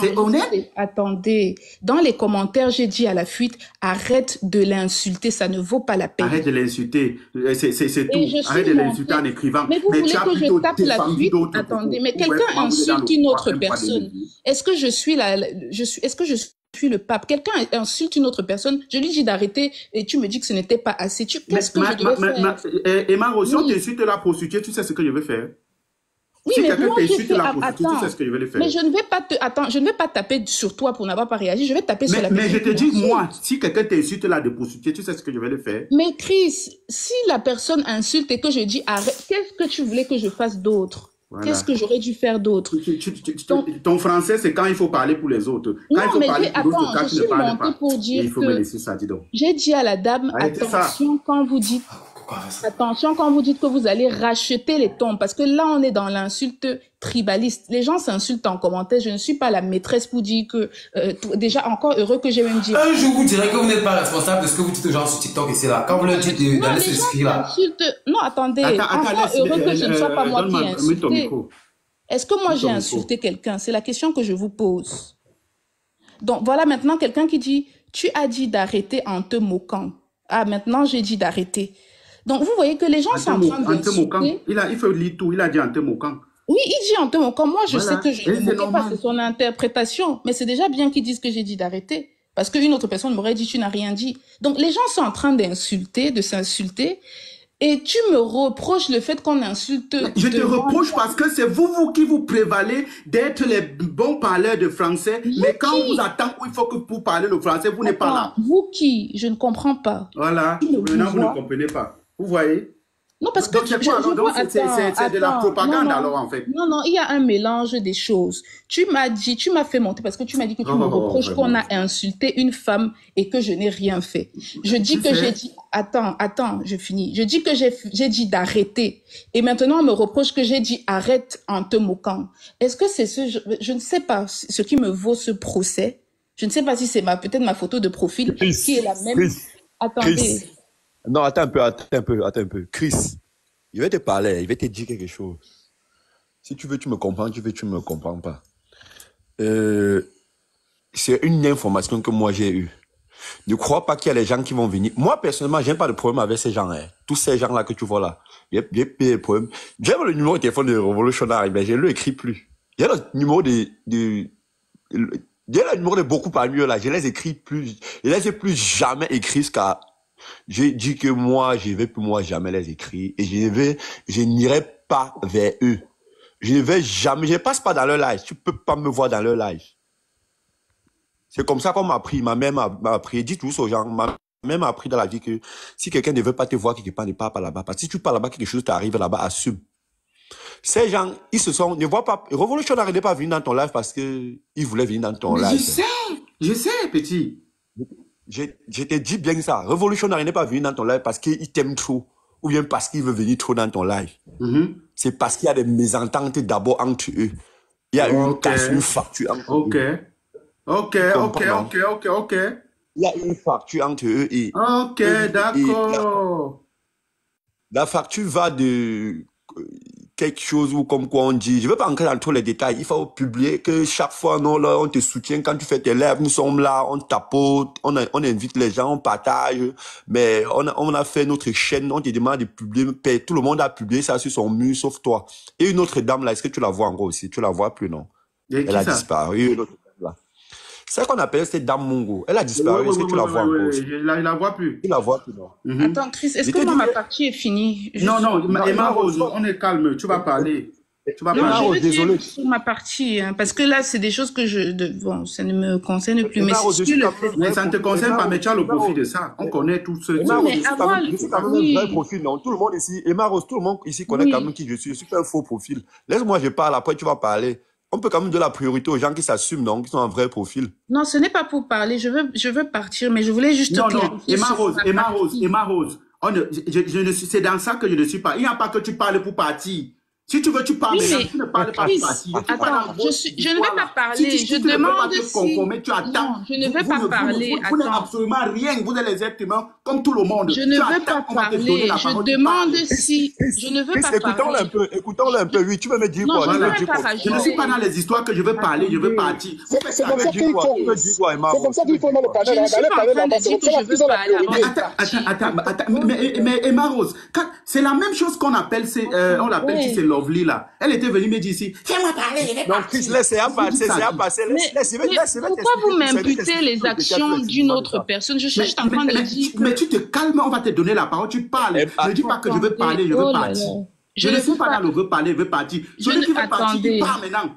attendez, dans les commentaires, j'ai dit à la fuite, arrête de l'insulter, ça ne vaut pas la peine. Arrête de l'insulter, c'est tout. Arrête de l'insulter en écrivant. Mais vous voulez que je tape la fuite? Attendez, mais quelqu'un insulte une autre personne. Est-ce que je suis le pape? Quelqu'un insulte une autre personne, je lui dis d'arrêter et tu me dis que ce n'était pas assez. Qu'est-ce que je devais faire? Et Maro, si on t'insulte la prostituée, tu sais ce que je vais faire? Oui, si mais quelqu'un moi, t'insulte la prostituée, tu sais ce que je vais le faire. Mais je ne vais pas taper sur toi pour n'avoir pas réagi, je vais taper sur la personne. Mais je te dis, moi, si quelqu'un t'insulte là de prostituée, tu sais ce que je vais le faire. Mais Chris, si la personne insulte et que je dis arrête, qu'est-ce que tu voulais que je fasse d'autre? Voilà. Qu'est-ce que j'aurais dû faire d'autre? Ton français, c'est quand il faut parler pour les autres. Quand il faut parler pour l'autre, je suis montée pour dire il faut me laisser ça, dis donc. J'ai dit à la dame, attention, quand vous dites Attention quand vous dites que vous allez racheter les tombes, parce que là, on est dans l'insulte tribaliste. Les gens s'insultent en commentaire. Je ne suis pas la maîtresse pour dire que... déjà, encore heureux que j'ai même dit... Un jour, vous direz que vous n'êtes pas responsable de ce que vous dites aux gens sur TikTok et c'est là. Quand vous leur dites d'aller s'inscrire là. Non, attendez. Encore heureux que ce ne soit pas moi qui ai insulté. Est-ce que moi, j'ai insulté quelqu'un? C'est la question que je vous pose. Donc, voilà maintenant quelqu'un qui dit... Tu as dit d'arrêter en te moquant. Ah, maintenant, j'ai dit d'arrêter. Donc, vous voyez que les gens sont en train d'insulter. Il faut lire tout. Il a dit en te moquant. Oui, il dit en te moquant. Moi, je sais que je ne me moquais pas. C'est son interprétation. Mais c'est déjà bien qu'ils disent que j'ai dit d'arrêter. Parce qu'une autre personne m'aurait dit, tu n'as rien dit. Donc, les gens sont en train d'insulter, de s'insulter. Et tu me reproches le fait qu'on insulte... Je te reproche parce que c'est vous qui vous prévalez d'être les bons parleurs de français. Mais quand on vous attend où il faut que vous parlez le français, vous n'êtes pas là. Vous qui? Je ne comprends pas. Voilà. Maintenant, vous ne comprenez pas. Vous voyez? Non, parce que c'est de la propagande alors en fait. Non, il y a un mélange des choses. Tu m'as fait monter parce que tu m'as dit que tu me reproches qu'on a insulté une femme et que je n'ai rien fait. Je dis que j'ai dit, attends, je finis. Je dis que j'ai dit d'arrêter. Et maintenant, on me reproche que j'ai dit arrête en te moquant. Est-ce que c'est je ne sais pas ce qui me vaut ce procès. Je ne sais pas si c'est peut-être ma photo de profil qui est la même. Attendez. Non, attends un peu. Chris, je vais te parler, je vais te dire quelque chose. Si tu veux, tu me comprends, tu me comprends pas. C'est une information que moi j'ai eue. Ne crois pas qu'il y a des gens qui vont venir. Moi, personnellement, j'ai pas de problème avec ces gens, hein. Tous ces gens-là que tu vois là. J'ai pas de problème. J'ai le numéro de téléphone de Revolutionary, mais je ne l'écris plus. Il y a le numéro il y a le numéro de beaucoup parmi eux là. Je les écris plus. Je les ai plus jamais écrits jusqu'à... J'ai dit que moi, je vais plus moi jamais les écrire et je n'irai pas vers eux. Je ne vais jamais, je passe pas dans leur live. Tu peux pas me voir dans leur live. C'est comme ça qu'on m'a appris. Ma mère m'a appris. Dis tous aux gens, ma mère m'a appris dans la vie que si quelqu'un ne veut pas te voir quelque part, ne parle pas là-bas. Parce que si tu parles là-bas, quelque chose t'arrive là-bas, assume. Ces gens, ne voient pas, Revolutionary n'est pas venu dans ton live parce que il voulait venir dans ton live. Je sais, petit. Je te dis bien ça. Revolutionary n'est pas venu dans ton live parce qu'il t'aime trop. Ou bien parce qu'il veut venir trop dans ton live. C'est parce qu'il y a des mésententes d'abord entre eux. Il y a une facture entre eux. Ok. Il y a une facture entre eux et... Ok, d'accord. La facture va de... quelque chose ou comme quoi on dit, je ne veux pas entrer dans tous les détails, il faut publier que chaque fois, non, là, on te soutient quand tu fais tes lives, nous sommes là, on tapote, on invite les gens, on partage, mais on a fait notre chaîne, on te demande de publier, tout le monde a publié ça sur son mur, sauf toi. Et une autre dame là, est-ce que tu la vois encore aussi? Tu la vois plus, non? Elle a disparu, une autre dame là. C'est ce qu'on appelle cette dame Mongo. Elle a disparu. Est-ce que tu la vois encore aussi? Je la vois plus. Tu la vois plus, non? Attends, Chris, est-ce que ma partie est finie? Non, Emma Rose, on est calme. Tu vas parler. Je veux désolé. Sur ma partie, hein, parce que là, c'est des choses que bon, ça ne me concerne plus. Mais mais ça ne te concerne pas, mais tu as le profit de ça. On connaît tous ceux. Mais avant, je suis quand même un vrai profil, non? Tout le monde ici, Emma Rose, tout le monde ici connaît quand même qui je suis. Je suis pas un faux profil. Laisse-moi, je parle, après tu vas parler. On peut quand même donner la priorité aux gens qui s'assument, non, qui sont un vrai profil. Non, ce n'est pas pour parler. Je veux partir, mais je voulais juste clarifier. Emma Rose. C'est dans ça que je ne suis pas. Il n'y a pas que tu parles pour partir. Si tu veux, tu parles, mais tu ne parles pas pour partir. Attends, je ne vais pas parler. Je demande si... Non, je ne vais pas parler. Vous n'êtes absolument rien. Vous êtes les êtres humains comme tout le monde. Je ne veux pas parler. Je demande si... Je ne veux pas parler. Écoutons-le un peu. Oui, tu veux me dire quoi? Je ne suis pas dans les histoires que je veux parler. Je veux partir. C'est comme ça qu'il faut. C'est comme ça qu'il faut dans le panel. Je ne suis pas en train de dire que je veux parler. Attends. Mais Emma Rose, c'est la même chose qu'on appelle, on l'appelle si c'est Lovely là. Elle était venue me dire ici, fais-moi parler, je vais partir. Non, Chris, laissez passer. Pourquoi vous m'imputez les actions d'une autre personne? Je suis en train de dire. Mais tu te calmes, on va te donner la parole, tu parles. Ne dis pas que je veux parler, je veux partir. Je ne suis pas dans le veux parler, je veux partir. Celui qui veut partir, il part maintenant.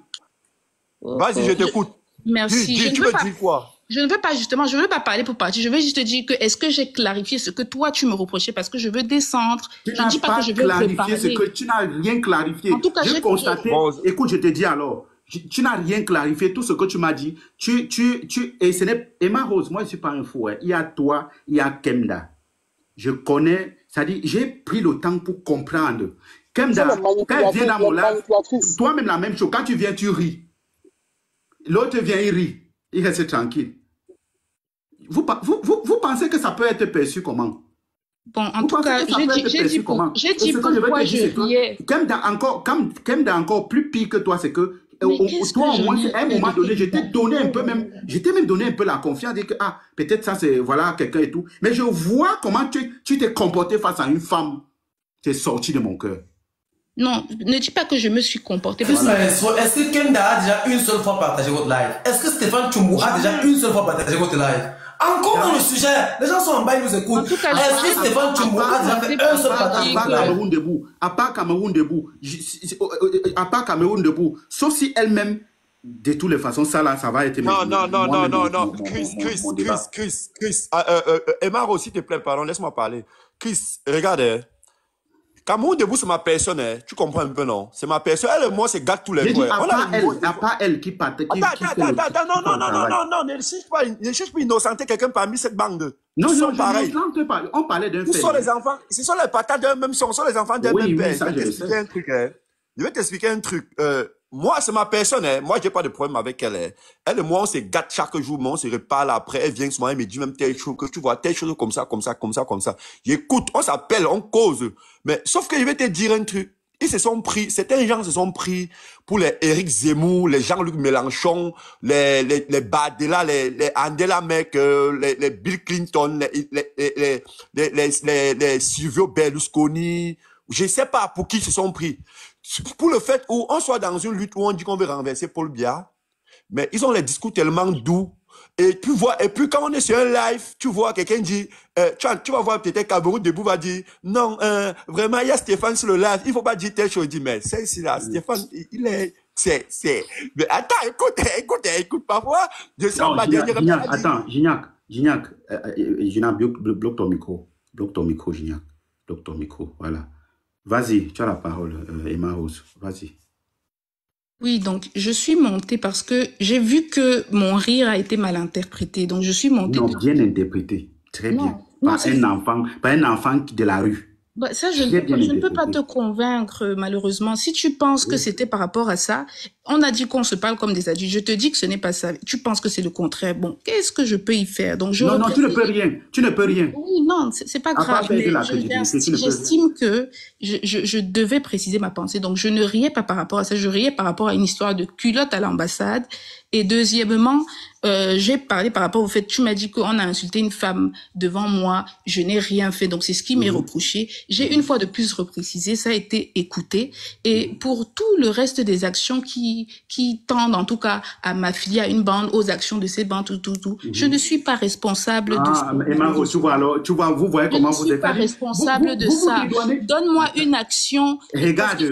Vas-y, je t'écoute. Merci. Tu veux dire quoi? Je ne veux pas justement, je ne veux pas parler pour partir. Je veux juste te dire que est-ce que j'ai clarifié ce que toi tu me reprochais parce que je veux descendre. Je ne dis pas que je veux clarifier ce que tu n'as rien clarifié. En tout cas, j'ai constaté. Écoute, je te dis alors, tu n'as rien clarifié. Tout ce que tu m'as dit, et ce n'est Emma Rose. Moi, je suis pas un fou. Hein. Il y a toi, il y a Kemda. Je connais, c'est-à-dire, j'ai pris le temps pour comprendre. Kemda, quand elle vient dans mon live, toi-même la même chose. Quand tu viens, tu ris. L'autre vient, il rit. Il reste tranquille. Vous pensez que ça peut être perçu comment? Bon, en tout cas, j'ai dit pourquoi je riais. Kemda encore plus pire que toi, c'est que toi, au moins, à un moment donné, je t'ai donné un peu même, je t'ai même donné un peu la confiance, dire que, ah, peut-être ça, c'est, voilà, quelqu'un et tout. Mais je vois comment tu t'es comporté face à une femme. C'est sorti de mon cœur. Non, ne dis pas que je me suis comporté. Est-ce que Kemda a déjà une seule fois partagé votre live? Est-ce que Stéphane Tchoumou a déjà une seule fois partagé votre live? Encore dans le sujet, les gens sont en bas, ils nous écoutent. Est-ce que Stéphane Tchoumou a déjà fait un seul partage? À part Cameroun debout, sauf si elle-même, de toutes les façons, ça là, ça va être... Non. Chris. Emma, s'il te plaît, pardon, laisse-moi parler. Chris, regarde, Cameroun debout, c'est ma personne, hein. Tu comprends un peu, non? C'est ma personne. Elle et moi, c'est gâte tous les jours. À part elle qui part. Non, ne cherche pas innocenter quelqu'un parmi cette bande. Non, pareil. On parlait d'un fait. Ce sont les enfants, ce sont les patas d'un même son, ce sont les enfants d'un même père. Je vais t'expliquer un truc. Moi, c'est ma personne, hein. Moi, j'ai pas de problème avec elle, hein. Elle et moi, on se gâte chaque jour, mais on se reparle après. Elle vient souvent, elle me dit même telle chose, que tu vois, telle chose comme ça. J'écoute, on s'appelle, on cause. Mais, sauf que je vais te dire un truc. Ils se sont pris, certains gens se sont pris pour les Éric Zemmour, les Jean-Luc Mélenchon, les Badela, les Angela Merkel, les Bill Clinton, les Silvio Berlusconi. Je sais pas pour qui ils se sont pris. Pour le fait où on soit dans une lutte où on dit qu'on veut renverser Paul Biya, mais ils ont les discours tellement doux. Et puis quand on est sur un live, tu vois quelqu'un dit, tu vas voir peut-être Cameroun debout va dire, non, vraiment, il y a Stéphane sur le live, il faut pas dire telle chose. Il dit, mais c'est ici là, Stéphane, il est, mais attends, écoute, parfois, je sais ma dernière... Attends, Gignac, bloque ton micro, Gignac, bloque ton micro, voilà. Vas-y, tu as la parole, Emma Rose, vas-y. Oui, donc je suis montée parce que j'ai vu que mon rire a été mal interprété. Donc je suis montée. Non, bien interprété, très bien. Par un enfant de la rue. Bah, ça, je ne peux pas te convaincre, malheureusement. Si tu penses que c'était par rapport à ça, on a dit qu'on se parle comme des adultes. Je te dis que ce n'est pas ça. Tu penses que c'est le contraire. Bon, qu'est-ce que je peux y faire? Donc, non, tu ne peux rien. Tu ne peux rien. Oui, non, c'est pas grave. J'estime que je devais préciser ma pensée. Donc, je ne riais pas par rapport à ça. Je riais par rapport à une histoire de culotte à l'ambassade. Et deuxièmement, j'ai parlé par rapport au fait, tu m'as dit qu'on a insulté une femme devant moi, je n'ai rien fait, donc c'est ce qui m'est reproché. J'ai une fois de plus reprécisé, ça a été écouté. Et pour tout le reste des actions qui tendent en tout cas à m'affilier à une bande, aux actions de ces bandes, je ne suis pas responsable de ça. Emma, tu vois, vous voyez comment vous êtes. Je ne suis pas responsable de ça. Donne-moi une action. Regarde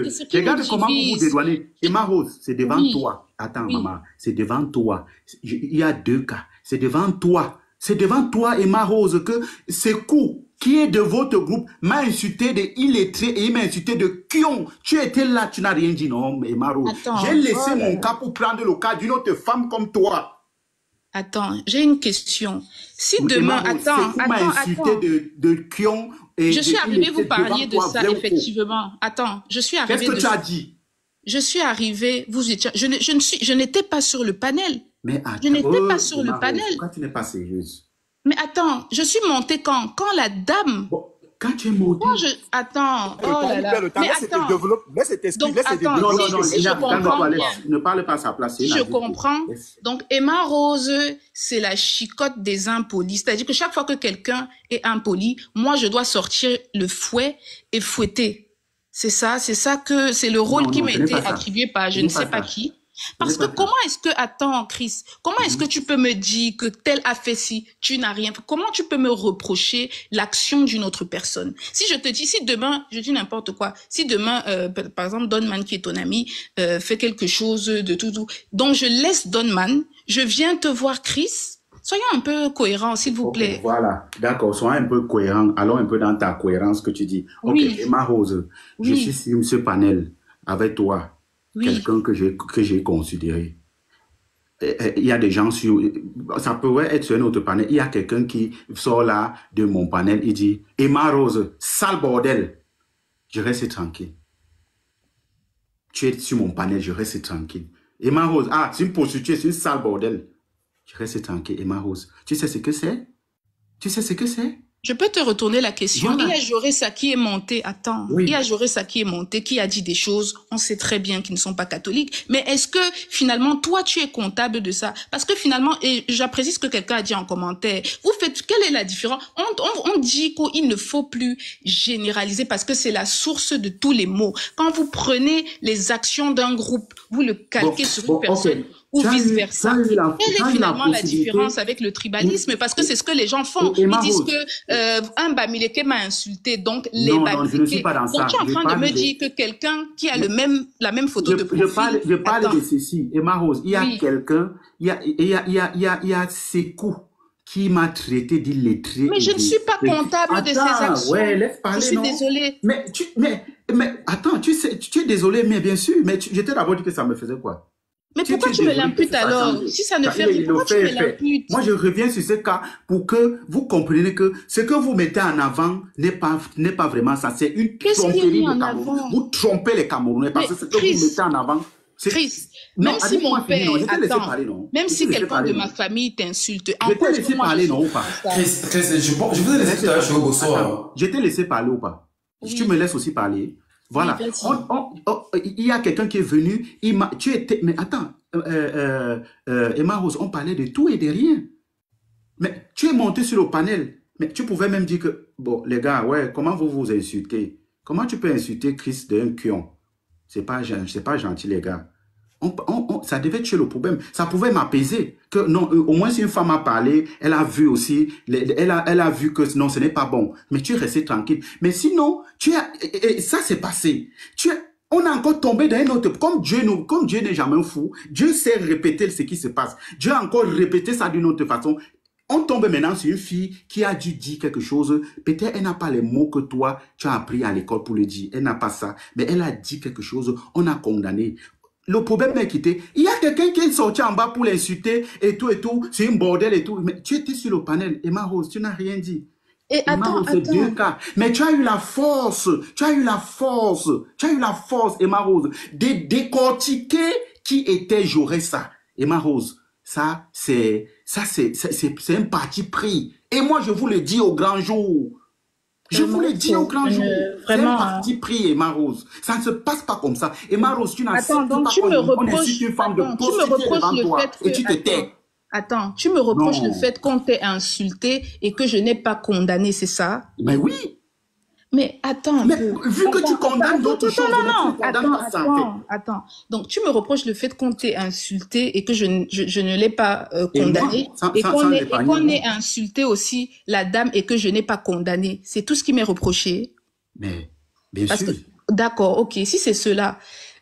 comment vous vous dédouanez. Emma Rose, c'est devant toi. Attends, maman, c'est devant toi. Il y a deux cas. C'est devant toi. C'est devant toi, Emma Rose, que Sekou, qui est de votre groupe, m'a insulté de illettré et il m'a insulté de kion. Tu étais là, tu n'as rien dit, non, Emma Rose. J'ai laissé mon cas pour prendre le cas d'une autre femme comme toi. Attends, j'ai une question. Si demain, attends. De kion et je suis arrivée, vous parliez de ça, effectivement. Attends, je suis arrivée. Qu'est-ce que tu as dit? Je suis arrivée, vous étiez, je n'étais pas sur le panel. Mais attends, je n'étais pas sur le panel. Pourquoi tu n'es pas sérieuse? Mais attends, je suis montée quand la dame. Bon, quand tu es montée. Attends, oh là là. Mais attends. Donc attends, si je comprends bien. Ne parle pas à sa place. Si je comprends. Donc Emma Rose, c'est la chicotte des impolis. C'est-à-dire que chaque fois que quelqu'un est impoli, moi je dois sortir le fouet et fouetter. C'est ça que c'est le rôle qui m'a été attribué par je ne sais pas qui. Parce que comment est-ce que, attends Chris, comment est-ce que tu peux me dire que tel a fait ci, tu n'as rien fait? Comment tu peux me reprocher l'action d'une autre personne? Si je te dis, si demain, je dis n'importe quoi, si demain, par exemple, Donman qui est ton ami, fait quelque chose de tout, donc je laisse Donman, je viens te voir Chris. Soyons un peu cohérents, s'il vous plaît. Voilà, d'accord, soyons un peu cohérents. Allons un peu dans ta cohérence que tu dis. Ok, Emma Rose, je suis sur ce panel avec toi, quelqu'un que j'ai considéré. il y a des gens sur... Ça pourrait être sur un autre panel. Il y a quelqu'un qui sort là de mon panel, il dit « Emma Rose, sale bordel !» Je reste tranquille. Tu es sur mon panel, je reste tranquille. Emma Rose, ah, c'est une prostituée, c'est une sale bordel. Je reste tranquille, Emma Rose. Tu sais ce que c'est? Tu sais ce que c'est? Je peux te retourner la question. Voilà. Il y a Joressa qui est monté. Attends. Oui. Il y a Joressa qui est monté, qui a dit des choses. On sait très bien qu'ils ne sont pas catholiques. Mais est-ce que finalement, toi, tu es comptable de ça? Parce que finalement, et j'apprécie ce que quelqu'un a dit en commentaire. Vous faites, quelle est la différence? On dit qu'il ne faut plus généraliser parce que c'est la source de tous les maux. Quand vous prenez les actions d'un groupe, vous le calquez sur une personne. Okay. Ou vice-versa. Quelle est finalement la différence avec le tribalisme? Parce que c'est ce que les gens font. Ils disent que un Bamileke m'a insulté, donc les Bamileke. Je ne suis pas dans ça. Donc tu es en train de me dire que quelqu'un qui a la même photo de profil... Je parle de ceci. Emma Rose, il y a quelqu'un, il y a Sekou qui m'a traité d'illettré. Mais je ne suis pas comptable de ces actions. Ouais, laisse parler, je suis désolée. Mais attends, tu es désolé, mais bien sûr, mais je t'ai d'abord dit que ça me faisait quoi? Mais pourquoi tu me l'imputes alors? Si ça ne fait rien, pourquoi tu me l'imputes? Moi, je reviens sur ce cas pour que vous compreniez que ce que vous mettez en avant n'est pas vraiment ça. C'est une tromperie de Cameroun. Vous trompez les Camerounais parce que ce que vous mettez en avant... Chris, même si mon père... Attends, même si quelqu'un de ma famille t'insulte... Je t'ai laissé parler, non, ou pas? Chris, je vous ai laissé tout à l'heure chez Obosso. Je t'ai laissé parler ou pas? Tu me laisses aussi parler. Voilà, il y a quelqu'un qui est venu, mais attends, Emma Rose, on parlait de tout et de rien. Mais tu es monté sur le panel, mais tu pouvais même dire que, bon, les gars, ouais, comment vous vous insultez? Comment tu peux insulter Chris d'un kion? C'est pas gentil, les gars. Ça devait tuer le problème. Ça pouvait m'apaiser. Que non, au moins si une femme a parlé, elle a vu aussi, elle a vu que non, ce n'est pas bon. Mais tu es resté tranquille. Mais sinon, ça s'est passé. On a encore tombé dans un autre, comme Dieu n'est jamais fou, Dieu sait répéter ce qui se passe. Dieu a encore répété ça d'une autre façon. On tombe maintenant sur une fille qui a dû dire quelque chose. Peut-être elle n'a pas les mots que toi, tu as appris à l'école pour le dire. Elle n'a pas ça. Mais elle a dit quelque chose. On a condamné. Le problème est qu'il y a quelqu'un qui est sorti en bas pour l'insulter et tout, c'est un bordel et tout. Mais tu étais sur le panel, Emma Rose, tu n'as rien dit. Et attends. Deux cas. Mais tu as eu la force, Emma Rose, de décortiquer qui était Joressa. Emma Rose, ça c'est un parti pris. Et moi, je vous le dis au grand jour. Je vous le dis au grand jour. C'est un parti pris, Emma Rose. Ça ne se passe pas comme ça. Emma Rose, tu n'as pas une femme de prostituée devant toi et tu te tais. Attends, tu me reproches le fait qu'on t'ait insulté et que je n'ai pas condamné, c'est ça? Mais oui. Mais attends. Mais vu que tu condamnes d'autres choses, attends. Donc, tu me reproches le fait qu'on t'ait insulté et que je ne l'ai pas condamné. Et qu'on ait insulté aussi la dame et que je n'ai pas condamné. C'est tout ce qui m'est reproché. Mais, bien sûr. D'accord, ok. Si c'est cela,